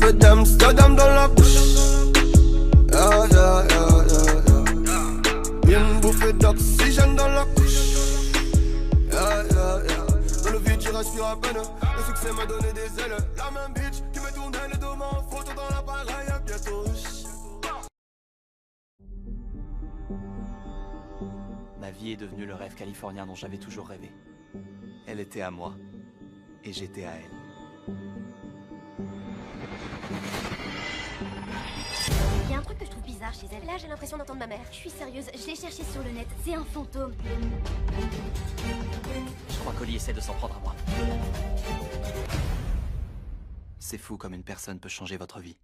peu d'Amsterdam dans la bouche. Yeah, yeah, yeah, yeah, yeah. Une bouffée d'oxygène dans la couche. Yeah, yeah, yeah. Dans le vide, tu respires à peine. Le succès m'a donné des ailes. La même bitch qui me tournait le dos en photo dans l'appareil. À bientôt. Ma vie est devenue le rêve californien dont j'avais toujours rêvé. Elle était à moi, et j'étais à elle. Il y a un truc que je trouve bizarre chez elle. Là, j'ai l'impression d'entendre ma mère. Je suis sérieuse, je l'ai cherché sur le net. C'est un fantôme. Je crois qu'Oli essaie de s'en prendre à moi. C'est fou comme une personne peut changer votre vie.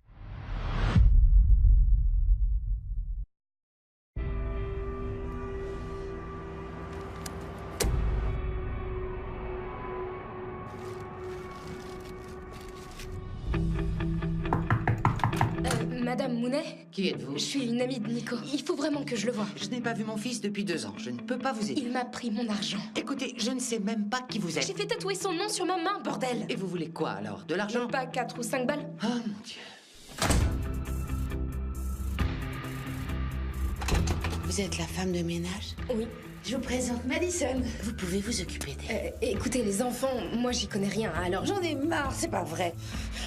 Madame Mounet? Qui êtes-vous? Je suis une amie de Nico. Il faut vraiment que je le voie. Je n'ai pas vu mon fils depuis 2 ans. Je ne peux pas vous aider. Il m'a pris mon argent. Écoutez, je ne sais même pas qui vous êtes. J'ai fait tatouer son nom sur ma main, bordel! Et vous voulez quoi alors? De l'argent? Pas 4 ou 5 balles? Oh mon Dieu. Vous êtes la femme de ménage? Oui. Je vous présente Madison. Vous pouvez vous occuper d'elle. Écoutez, les enfants, moi j'y connais rien, alors J'en ai marre, c'est pas vrai.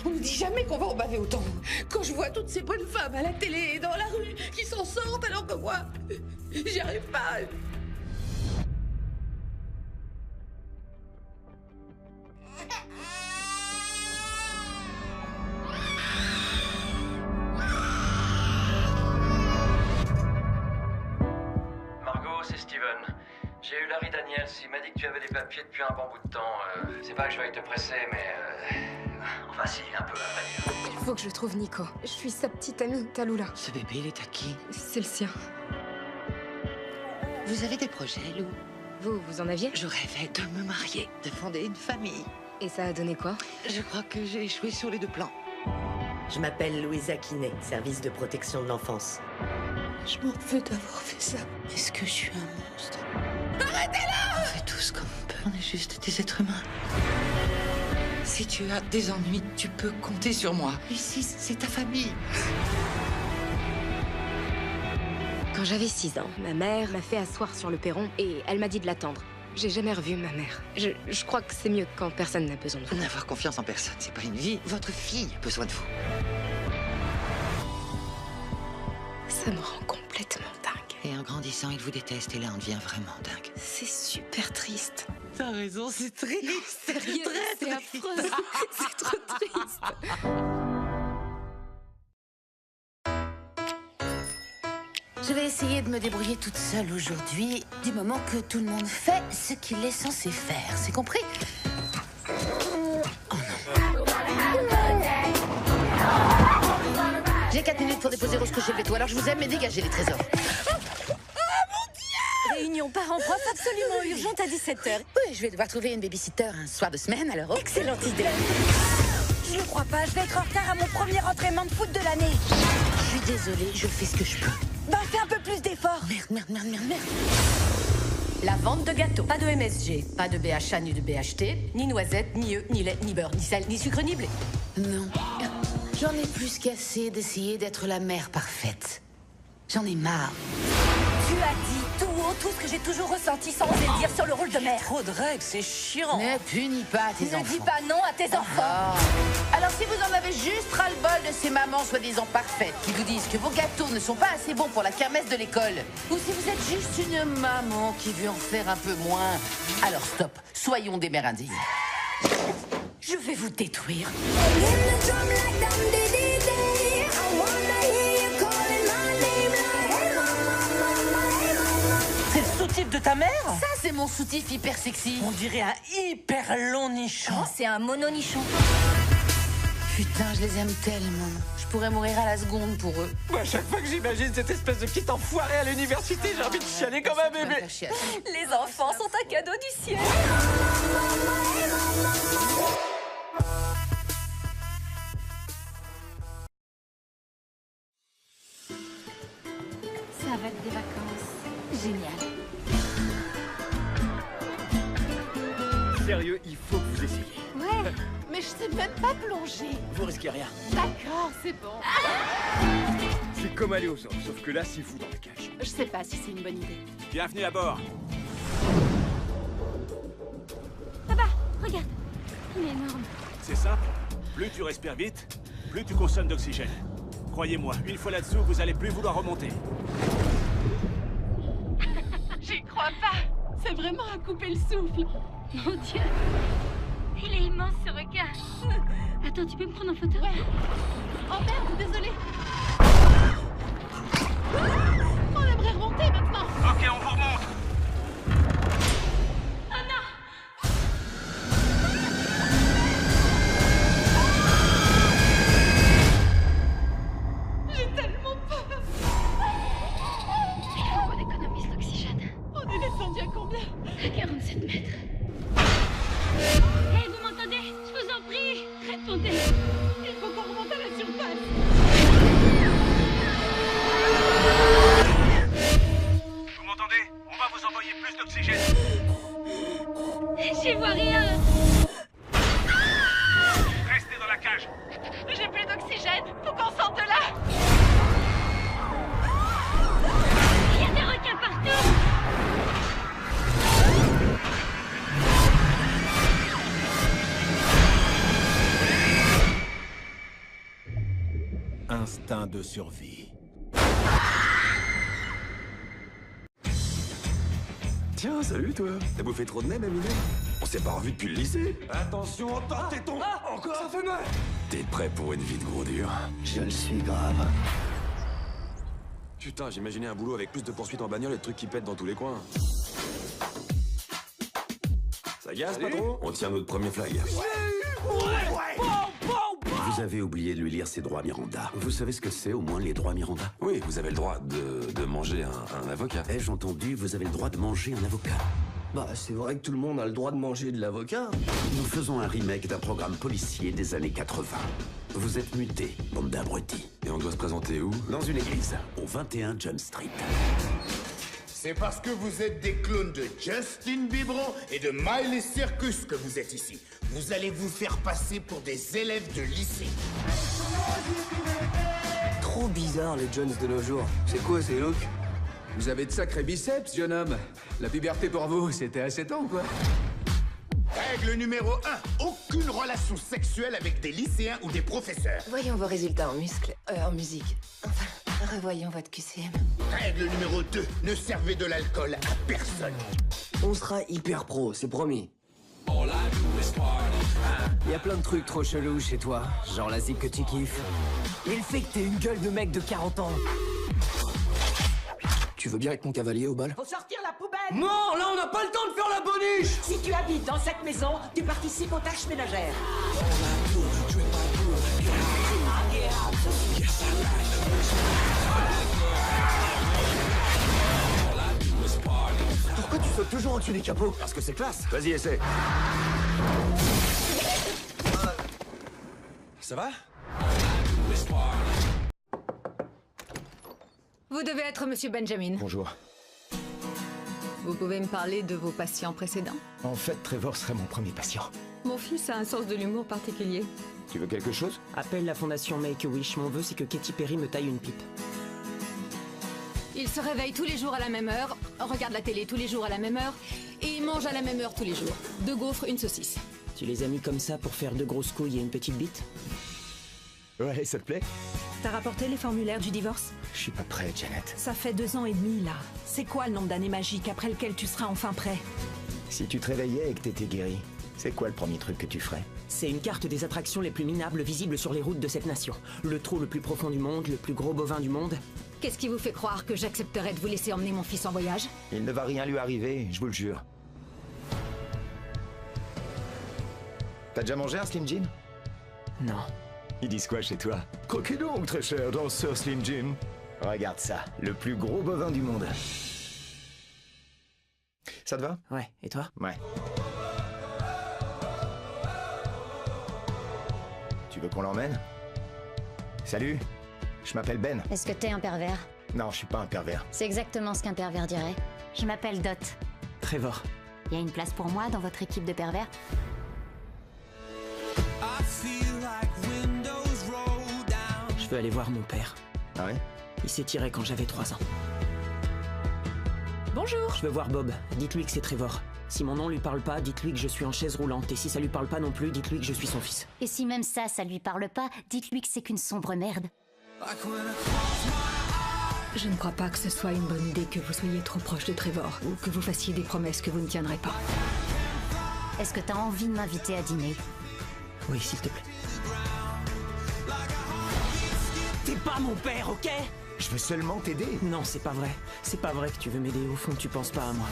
On me dit jamais qu'on va en baver autant. Quand je vois toutes ces bonnes femmes à la télé et dans la rue qui s'en sortent alors que moi, j'y arrive pas. Margot, c'est Steven. J'ai eu Larry Daniels, il m'a dit que tu avais des papiers depuis un bon bout de temps. C'est pas que je veuille te presser, mais... Enfin si, un peu, à vrai dire. il faut que je trouve Nico. Je suis sa petite amie, Talula. Ce bébé, il est à qui? C'est le sien. Vous avez des projets, Lou? Vous en aviez? Je rêvais de me marier, de fonder une famille. Et ça a donné quoi? Je crois que j'ai échoué sur les 2 plans. Je m'appelle Louisa Kinney, service de protection de l'enfance. Je m'en veux d'avoir fait ça. Est-ce que je suis un monstre? Arrêtez-la! On fait tous comme on peut. On est juste des êtres humains. Si tu as des ennuis, tu peux compter sur moi. Ici, c'est ta famille. Quand j'avais 6 ans, ma mère m'a fait asseoir sur le perron et elle m'a dit de l'attendre. J'ai jamais revu ma mère. Je crois que c'est mieux quand personne n'a besoin de vous. N'avoir confiance en personne, c'est pas une vie. Votre fille a besoin de vous. Ça me rend complètement dingue. Et en grandissant, il vous déteste et là, on devient vraiment dingue. C'est super triste. T'as raison, c'est triste. Sérieux, c'est affreux. C'est trop triste. Je vais essayer de me débrouiller toute seule aujourd'hui, du moment que tout le monde fait ce qu'il est censé faire. C'est compris? Oh non. J'ai 4 minutes pour déposer Rose coucher le veto, alors je vous aime, mais dégagez les trésors. Réunion parents-prof absolument urgente à 17h. Oui, je vais devoir trouver une babysitter un soir de semaine, alors... oh. Excellente idée. Je ne crois pas, je vais être en retard à mon premier entraînement de foot de l'année. Je suis désolée, je fais ce que je peux. Ben, fais un peu plus d'efforts. Merde. La vente de gâteaux. Pas de MSG, pas de BHA ni de BHT, ni noisette, ni œufs, ni lait, ni beurre, ni sel, ni sucre, ni blé. Non. J'en ai plus qu'assez d'essayer d'être la mère parfaite. J'en ai marre. Tu as dit tout haut tout ce que j'ai toujours ressenti sans oser le dire sur le rôle de mère. Trop de règles, c'est chiant. Ne punis pas tes Ne enfants. dis pas non à tes enfants. Oh. Alors si vous en avez juste ras-le-bol de ces mamans soi-disant parfaites qui vous disent que vos gâteaux ne sont pas assez bons pour la kermesse de l'école, ou si vous êtes juste une maman qui veut en faire un peu moins, alors stop, soyons des mères indignes. Je vais vous détruire. C'est le sous-type de ta mère? Ça c'est mon soutif hyper sexy. On dirait un hyper long nichon. Oh, c'est un mononichon. Putain, je les aime tellement. Je pourrais mourir à la seconde pour eux. Moi, à chaque fois que j'imagine cette espèce de petit enfoiré à l'université, j'ai envie de chialer comme un bébé. Les enfants sont un cadeau du ciel. Ça va être des vacances. Génial. Sérieux, il faut que vous essayiez. Ouais, Mais je sais même pas plonger. Vous risquez rien. D'accord, c'est bon. C'est comme aller aux anges, sauf que là, c'est fou dans la cage. Je sais pas si c'est une bonne idée. Bienvenue à bord. Là-bas, regarde. Il est énorme. C'est simple. Plus tu respires vite, plus tu consommes d'oxygène. Croyez-moi, une fois là-dessous, vous allez plus vouloir remonter. J'y crois pas. C'est vraiment à couper le souffle. Mon Dieu. Il est immense ce requin. Attends, tu peux me prendre en photo? Ouais. Oh merde, désolé. On aimerait remonter maintenant. Ok, on vous remonte. Oh non. J'ai tellement peur. Il faut qu'on économise l'oxygène. On est descendu à combien? À 47 mètres. Hé, vous m'entendez? Je vous en prie, répondez. Il faut qu'on remonte à la surface. Vous m'entendez? On va vous envoyer plus d'oxygène. J'y vois rien. Restez dans la cage. J'ai plus d'oxygène. Faut qu'on sorte de là. Il y a des requins partout. Instinct de survie. Tiens, salut toi. T'as bouffé trop de nems, Aminé? On s'est pas revu depuis le lycée. Attention, entends téton. Encore. Ça fait mal. T'es prêt pour une vie de gros dur? Je le suis grave. Putain, j'imaginais un boulot avec plus de poursuites en bagnole et de trucs qui pètent dans tous les coins. Ça gaz, patron? On tient notre premier flag. Vous avez oublié de lui lire ses droits Miranda. Vous savez ce que c'est, au moins, les droits Miranda? Oui, vous avez le droit de manger un avocat. Ai-je entendu, vous avez le droit de manger un avocat? Bah, c'est vrai que tout le monde a le droit de manger de l'avocat. Nous faisons un remake d'un programme policier des années 80. Vous êtes mutés, bande d'abrutis. Et on doit se présenter où? Dans une église, au 21 Jump Street. C'est parce que vous êtes des clones de Justin Bieber et de Miley Circus que vous êtes ici. Vous allez vous faire passer pour des élèves de lycée. Trop bizarre les Jones de nos jours. C'est quoi ces looks? Vous avez de sacrés biceps, jeune homme. La puberté pour vous, c'était à 7 ans, quoi. Règle numéro 1. Aucune relation sexuelle avec des lycéens ou des professeurs. Voyons vos résultats en musique. Enfin, revoyons votre QCM. Règle numéro 2. Ne servez de l'alcool à personne. On sera hyper pro, c'est promis. Il y a plein de trucs trop chelous chez toi, genre la zip que tu kiffes. Et le fait que t'aies une gueule de mec de 40 ans. Tu veux bien être mon cavalier au bal? Faut sortir la poubelle! Non, là on n'a pas le temps de faire la boniche! Si tu habites dans cette maison, tu participes aux tâches ménagères. Pourquoi tu sautes toujours au-dessus des capots? Parce que c'est classe. Vas-y, essaie. Ça va? Vous devez être Monsieur Benjamin. Bonjour. Vous pouvez me parler de vos patients précédents? En fait, Trevor serait mon premier patient. Mon fils a un sens de l'humour particulier. Tu veux quelque chose? Appelle la fondation Make-A-Wish. Mon vœu, c'est que Katy Perry me taille une pipe. Il se réveille tous les jours à la même heure, regarde la télé tous les jours à la même heure, et il mange à la même heure tous les jours. 2 gaufres, 1 saucisse. Tu les as mis comme ça pour faire 2 grosses couilles et une petite bite? Ouais, ça te plaît? T'as rapporté les formulaires du divorce? Je suis pas prêt, Janet. Ça fait 2 ans et demi, là. C'est quoi le nombre d'années magiques après lequel tu seras enfin prêt? Si tu te réveillais et que t'étais guéri, c'est quoi le premier truc que tu ferais? C'est une carte des attractions les plus minables visibles sur les routes de cette nation. Le trou le plus profond du monde, le plus gros bovin du monde. Qu'est-ce qui vous fait croire que j'accepterais de vous laisser emmener mon fils en voyage? Il ne va rien lui arriver, je vous le jure. T'as déjà mangé un Slim Jim? Non. Ils disent quoi chez toi? Croquez donc, très cher danseur Slim Jim. Regarde ça, le plus gros bovin du monde. Ça te va? Ouais, et toi? Ouais. Tu veux qu'on l'emmène? Salut, je m'appelle Ben. Est-ce que t'es un pervers? Non, je suis pas un pervers. C'est exactement ce qu'un pervers dirait. Je m'appelle Dot. Trevor. Y a une place pour moi dans votre équipe de pervers? Je veux aller voir mon père. Ah ouais? Il s'est tiré quand j'avais 3 ans. Bonjour. Je veux voir Bob. Dites-lui que c'est Trevor. Si mon nom lui parle pas, dites-lui que je suis en chaise roulante. Et si ça lui parle pas non plus, dites-lui que je suis son fils. Et si même ça lui parle pas, dites-lui que c'est qu'une sombre merde. Je ne crois pas que ce soit une bonne idée que vous soyez trop proche de Trevor ou que vous fassiez des promesses que vous ne tiendrez pas. Est-ce que t'as envie de m'inviter à dîner? Oui, s'il te plaît. T'es pas mon père, ok? Je veux seulement t'aider. Non, c'est pas vrai. C'est pas vrai que tu veux m'aider. Au fond, tu penses pas à moi.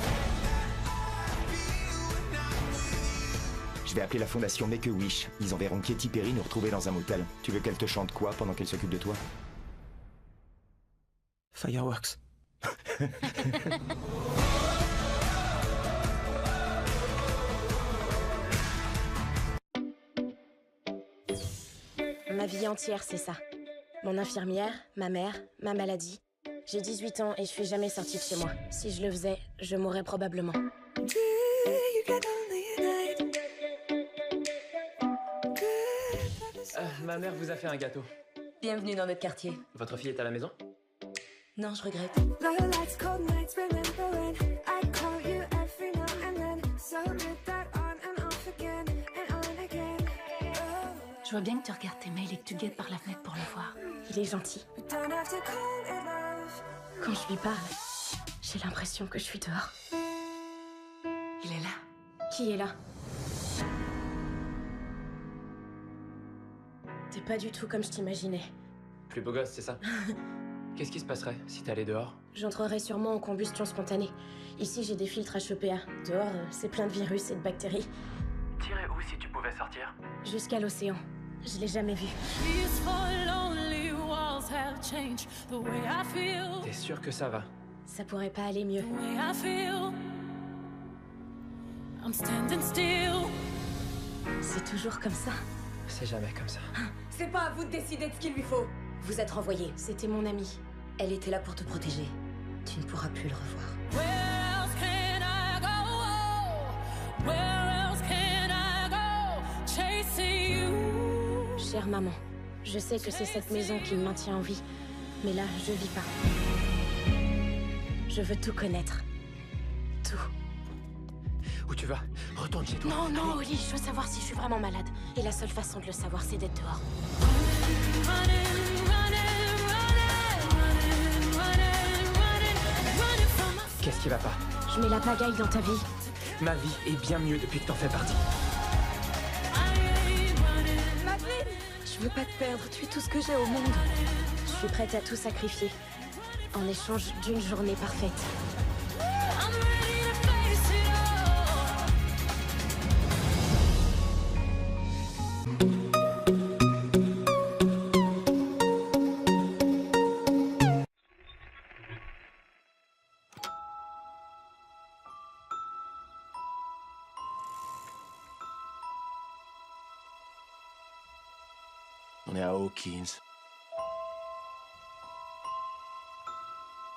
Je vais appeler la fondation Make-A-Wish. Ils enverront Katy Perry nous retrouver dans un motel. Tu veux qu'elle te chante quoi pendant qu'elle s'occupe de toi? Fireworks. Ma vie entière, c'est ça. Mon infirmière, ma mère, ma maladie. J'ai 18 ans et je suis jamais sortie de chez moi. Si je le faisais, je mourrais probablement. Ma mère vous a fait un gâteau. Bienvenue dans notre quartier. Votre fille est à la maison? Non, je regrette. Je vois bien que tu regardes tes mails et que tu guettes par la fenêtre pour le voir. Il est gentil. Quand je lui parle, j'ai l'impression que je suis dehors. Il est là. Qui est là? T'es pas du tout comme je t'imaginais. Plus beau gosse, c'est ça? Qu'est-ce qui se passerait si t'allais dehors? J'entrerai sûrement en combustion spontanée. Ici, j'ai des filtres HEPA. Dehors, c'est plein de virus et de bactéries. T'irais où si tu pouvais sortir? Jusqu'à l'océan. Je l'ai jamais vu. T'es sûr que ça va? Ça pourrait pas aller mieux. C'est toujours comme ça. C'est jamais comme ça. C'est pas à vous de décider de ce qu'il lui faut. Vous êtes renvoyé. C'était mon amie. Elle était là pour te protéger. Tu ne pourras plus le revoir. Chère maman, je sais que c'est cette maison qui me maintient en vie. Mais là, je vis pas. Je veux tout connaître. Tout. Où tu vas? Retourne chez toi. Non, non, Oli, je veux savoir si je suis vraiment malade. Et la seule façon de le savoir, c'est d'être dehors. Qu'est-ce qui va pas? Je mets la pagaille dans ta vie. Ma vie est bien mieux depuis que t'en fais partie. Madeline, je veux pas te perdre. Tu es tout ce que j'ai au monde. Je suis prête à tout sacrifier. En échange d'une journée parfaite. On est à Hawkins.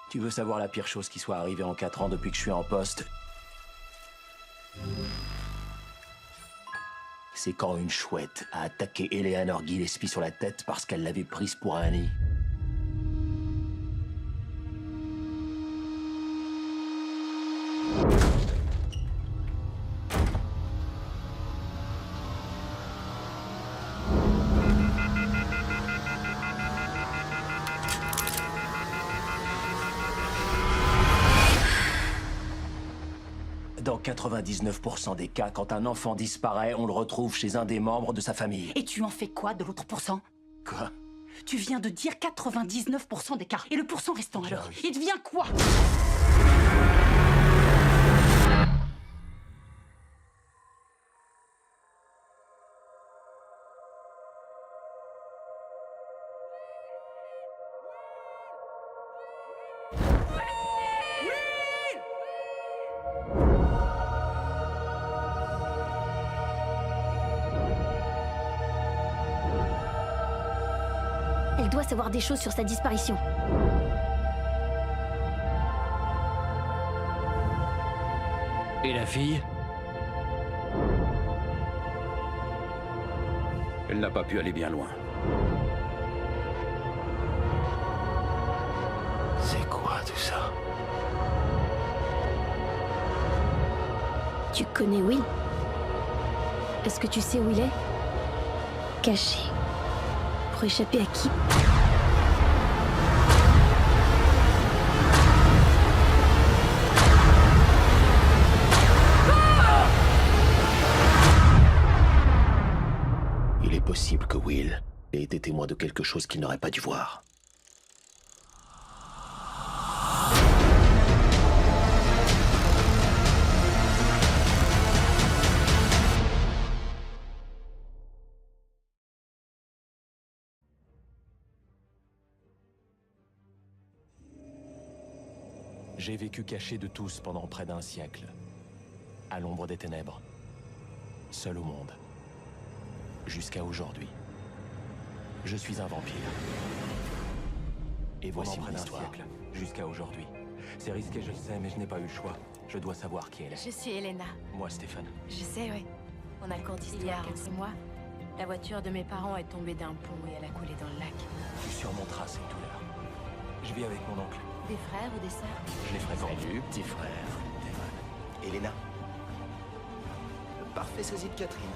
Tu veux savoir la pire chose qui soit arrivée en 4 ans depuis que je suis en poste? C'est quand une chouette a attaqué Eleanor Gillespie sur la tête parce qu'elle l'avait prise pour un nid. Dans 99% des cas, quand un enfant disparaît, on le retrouve chez un des membres de sa famille. Et tu en fais quoi de l'autre pourcent? Quoi? Tu viens de dire 99% des cas. Et le pourcent restant alors? Il devient quoi? Elle doit savoir des choses sur sa disparition. Et la fille? Elle n'a pas pu aller bien loin. C'est quoi tout ça? Tu connais Will? Est-ce que tu sais où il est? Caché. Pour échapper à qui? Il est possible que Will ait été témoin de quelque chose qu'il n'aurait pas dû voir. J'ai vécu caché de tous pendant près d'un siècle, à l'ombre des ténèbres, seul au monde, jusqu'à aujourd'hui. Je suis un vampire. Et voici mon histoire. Jusqu'à aujourd'hui. C'est risqué, je le sais, mais je n'ai pas eu le choix. Je dois savoir qui elle est. Je suis Elena. Moi, Stéphane. Je sais, oui. On a compté il y a quelques mois. La voiture de mes parents est tombée d'un pont et elle a coulé dans le lac. Tu surmonteras cette douleur. Je vis avec mon oncle. Des frères ou des sœurs? Je les fréquente. Salut, petit frère. Elena. Le parfait sosie de Catherine.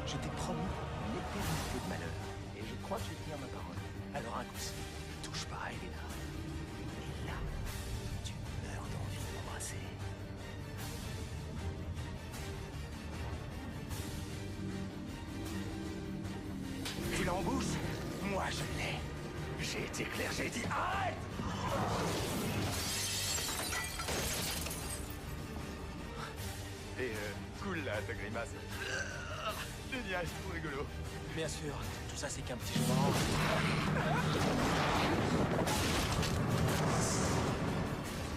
Je t'ai promis une éternité de malheur. Et je crois que je tiens ma parole. Alors un coup, ne touche pas à Elena. Et là, tu meurs d'envie de m'embrasser. Tu l'as en bouche? Moi, je l'ai. J'ai été clair, j'ai dit arrête! Et cool là, ta grimace. Génial, c'est trop rigolo. Bien sûr, tout ça c'est qu'un petit jeu marrant.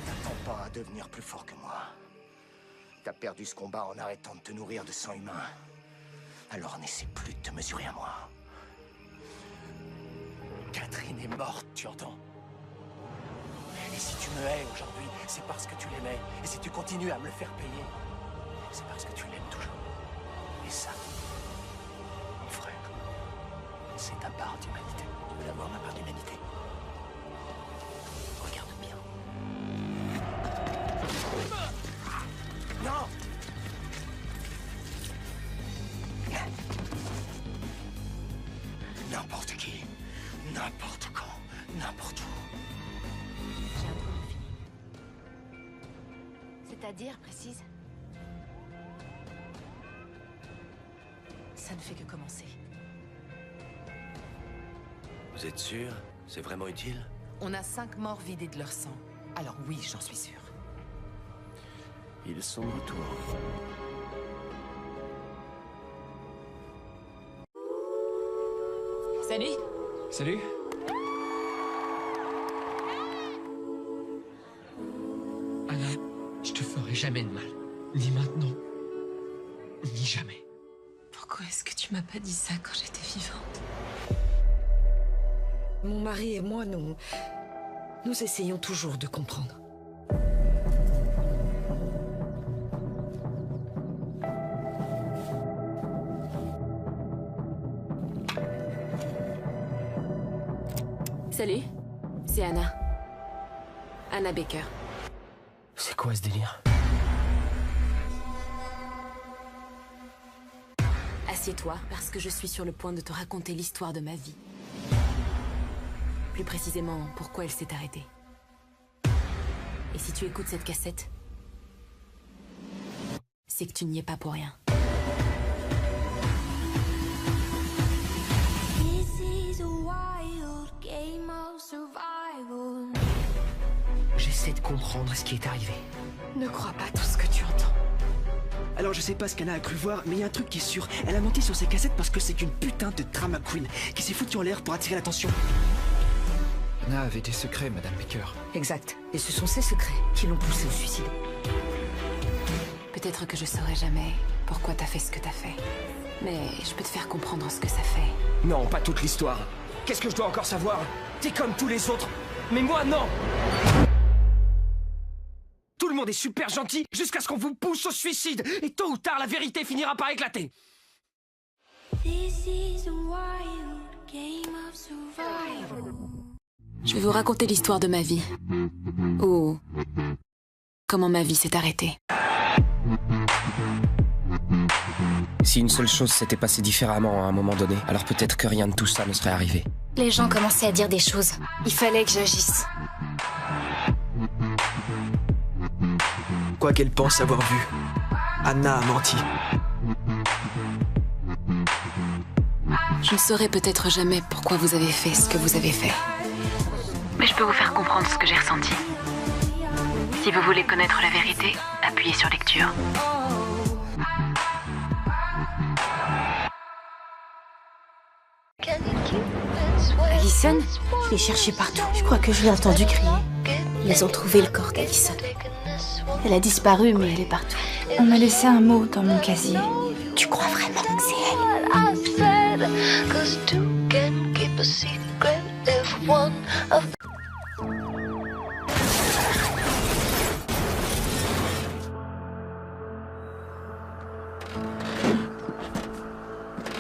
T'attends pas à devenir plus fort que moi. T'as perdu ce combat en arrêtant de te nourrir de sang humain. Alors n'essaie plus de te mesurer à moi. Catherine est morte, tu entends? Et si tu me hais aujourd'hui, c'est parce que tu l'aimais. Et si tu continues à me le faire payer, c'est parce que tu l'aimes toujours. Et ça, mon frère, c'est ta part d'humanité. Tu veux l'avoir, ma part d'humanité? Regarde bien. Non! N'importe qui, n'importe quand, n'importe où. J'ai un peu fini. C'est-à-dire, précise? Ça ne fait que commencer. Vous êtes sûr? C'est vraiment utile? On a 5 morts vidés de leur sang. Alors oui, j'en suis sûre. Ils sont de retour. Salut. Salut. Anna, je te ferai jamais de mal. Ni maintenant, ni jamais. Pourquoi est-ce que tu m'as pas dit ça quand j'étais vivante? Mon mari et moi, nous essayons toujours de comprendre. Salut, c'est Anna. Anna Baker. C'est quoi ce délire? Assieds-toi, parce que je suis sur le point de te raconter l'histoire de ma vie. Plus précisément, pourquoi elle s'est arrêtée. Et si tu écoutes cette cassette, c'est que tu n'y es pas pour rien. J'essaie de comprendre ce qui est arrivé. Ne crois pas tout ce que tu entends. Alors je sais pas ce qu'Anna a cru voir, mais il y a un truc qui est sûr. Elle a menti sur ses cassettes parce que c'est une putain de drama queen qui s'est foutue en l'air pour attirer l'attention. Anna avait des secrets, Madame Baker. Exact. Et ce sont ces secrets qui l'ont poussée au suicide. Peut-être que je saurai jamais pourquoi t'as fait ce que t'as fait. Mais je peux te faire comprendre ce que ça fait. Non, pas toute l'histoire. Qu'est-ce que je dois encore savoir? T'es comme tous les autres. Mais moi, non! Tout le monde est super gentil jusqu'à ce qu'on vous pousse au suicide. Et tôt ou tard, la vérité finira par éclater. This is a wild game of survival. Je vais vous raconter l'histoire de ma vie. Ou comment ma vie s'est arrêtée. Si une seule chose s'était passée différemment à un moment donné, alors peut-être que rien de tout ça ne serait arrivé. Les gens commençaient à dire des choses. Il fallait que j'agisse. Quoi qu'elle pense avoir vu, Anna a menti. Je ne saurai peut-être jamais pourquoi vous avez fait ce que vous avez fait. Mais je peux vous faire comprendre ce que j'ai ressenti. Si vous voulez connaître la vérité, appuyez sur lecture. Allison, je l'ai cherché partout. Je crois que je l'ai entendu crier. Ils ont trouvé le corps d'Allison. Elle a disparu, mais elle est partout. On m'a laissé un mot dans mon casier. Tu crois vraiment que c'est elle?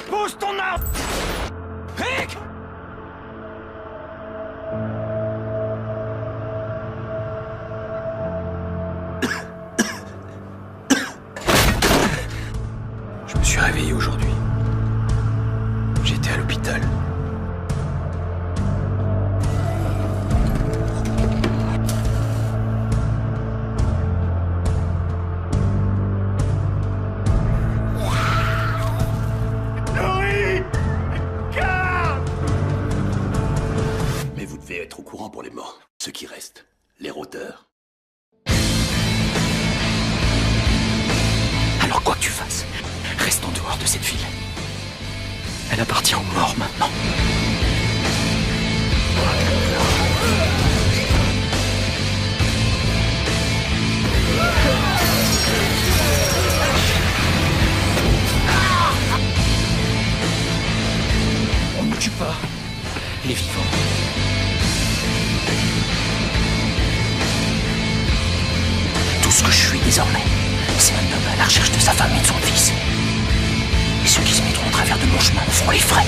Pose ton arme! Rick! Je me suis réveillé aujourd'hui. J'étais à l'hôpital. Mais vous devez être au courant pour les morts. Ceux qui restent. Les rôdeurs. Alors quoi que tu fasses, reste en dehors de cette ville. Elle appartient aux morts maintenant. On ne tue pas les vivants. Tout ce que je suis désormais, c'est un homme à la recherche de sa femme et de son fils. Et ceux qui se mettront au travers de mon chemin feront les frais.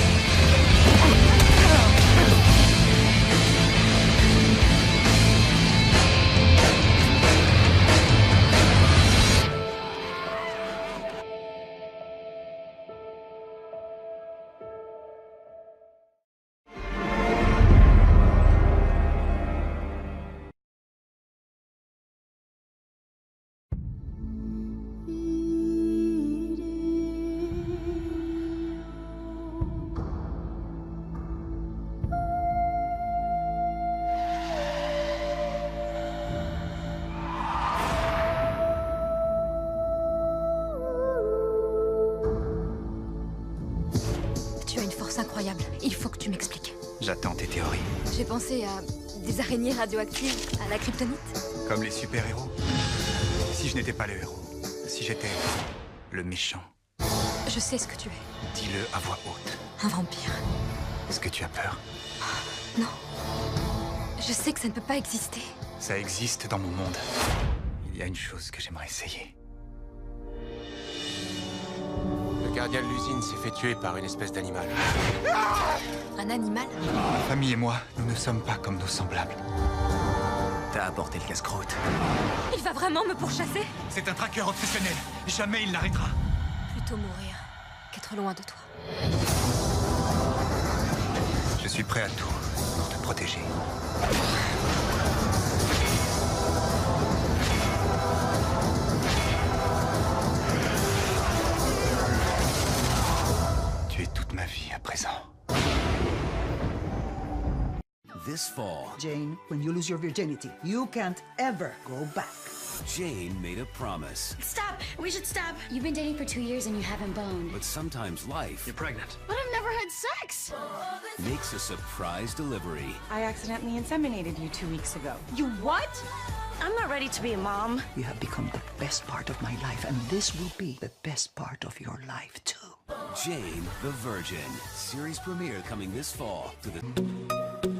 Tu as une force incroyable. Il faut que tu m'expliques. J'attends tes théories. J'ai pensé à des araignées radioactives, à la kryptonite. Comme les super-héros. Si je n'étais pas le héros, si j'étais le méchant, Je sais ce que tu es. dis-le à voix haute. Un vampire. Est-ce que tu as peur? Non. Je sais que ça ne peut pas exister. Ça existe dans mon monde. Il y a une chose que j'aimerais essayer. Le gardien de l'usine s'est fait tuer par une espèce d'animal. Un animal? Ma famille et moi, nous ne sommes pas comme nos semblables. T'as apporté le casse-croûte. Il va vraiment me pourchasser? C'est un traqueur obsessionnel. Jamais il n'arrêtera. Plutôt mourir qu'être loin de toi. Je suis prêt à tout pour te protéger. Tu es toute ma vie à présent. This fall, Jane, when you lose your virginity, you can't ever go back. Jane made a promise. Stop! We should stop! You've been dating for 2 years and you haven't boned. But sometimes life You're pregnant. But I've never had sex! makes a surprise delivery. I accidentally inseminated you 2 weeks ago. You what? I'm not ready to be a mom. You have become the best part of my life, and this will be the best part of your life, too. Jane the Virgin. Series premiere coming this fall to the...